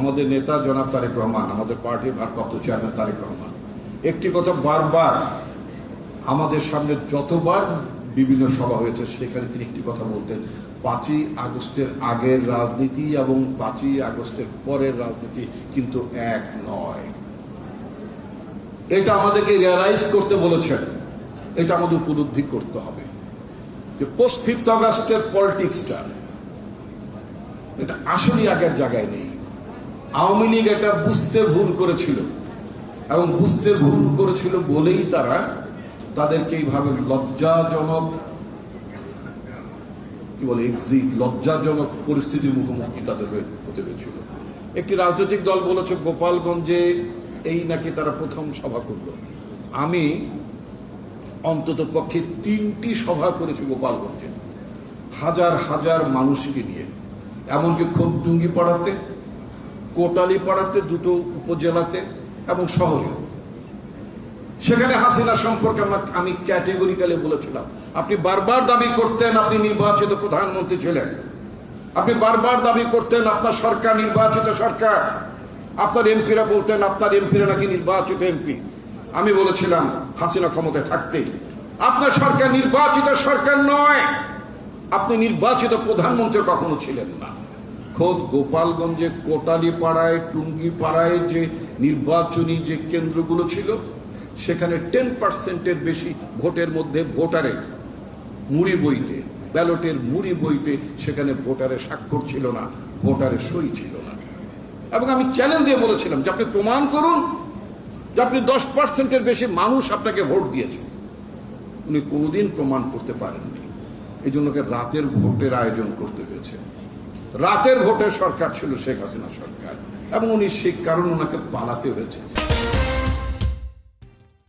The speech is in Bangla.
আমাদের নেতা জনাব তারেক রহমান, আমাদের পার্টির ভারপ্রাপ্ত চেয়ারম্যান তারেক রহমান একটি কথা বারবার আমাদের সামনে যতবার বিভিন্ন সভা হয়েছে সেখানে তিনি একটি কথা বলতেন, 5ই আগস্টের আগের রাজনীতি এবং 5ই আগস্টের পরের রাজনীতি কিন্তু এক নয়। এটা আমাদেরকে রিয়ালাইজ করতে বলেছেন, এটা আমাদের উপলব্ধি করতে হবে যে পোস্ট 5th আগস্টের পলিটিক্সটা এটা আসলেই আগের জায়গায় নেই। আওয়ামী লীগ এটা বুঝতে ভুল করেছিল এবং বুঝতে ভুল করেছিল বলেই তারা তাদেরকে এইভাবে লজ্জাজনক লজ্জাজনক পরিস্থিতির মুখোমুখি তাদের হতে হয়েছিল। একটি রাজনৈতিক দল বলেছে গোপালগঞ্জে এই নাকি তারা প্রথম সভা করলো। আমি অন্তত পক্ষে 3টি সভা করেছি গোপালগঞ্জে, হাজার হাজার মানুষকে নিয়ে, এমনকি খোপডুঙ্গি পাড়াতে, কোটালী পাড়াতে, দুটো উপজেলাতে এবং শহরেও। সেখানে হাসিনা সম্পর্কে আমি ক্যাটেগরিক্যালি বলেছিলাম, আপনি বারবার দাবি করতেন আপনি নির্বাচিত প্রধানমন্ত্রী ছিলেন, আপনি বারবার দাবি করতেন আপনার সরকার নির্বাচিত সরকার, আপনার এমপিরা বলতেন আপনার এমপিরা নাকি নির্বাচিত এমপি। আমি বলেছিলাম হাসিনা ক্ষমতায় থাকতেই আপনার সরকার নির্বাচিত সরকার নয়, আপনি নির্বাচিত প্রধানমন্ত্রী কখনো ছিলেন না। খোদ গোপালগঞ্জে কোটালী পাড়ায়, টুঙ্গি পাড়ায় যে নির্বাচনী যে কেন্দ্রগুলো ছিল সেখানে 10%-এর বেশি ভোটের মধ্যে ভোটারের মুড়ি বইতে, ব্যালটের মুড়ি বইতে সেখানে ভোটারের স্বাক্ষর ছিল না, ভোটারের সই ছিল না। এবং আমি চ্যালেঞ্জ দিয়ে বলেছিলাম যে আপনি প্রমাণ করুন যে আপনি 10%-এর বেশি মানুষ আপনাকে ভোট দিয়েছে। উনি কোনোদিন প্রমাণ করতে পারেননি। এই জন্য রাতের ভোটের আয়োজন করতে হয়েছে। রাতের ভোটের সরকার ছিল শেখ হাসিনা সরকার এবং উনি সেই কারণে ওনাকে পালাতে হয়েছে।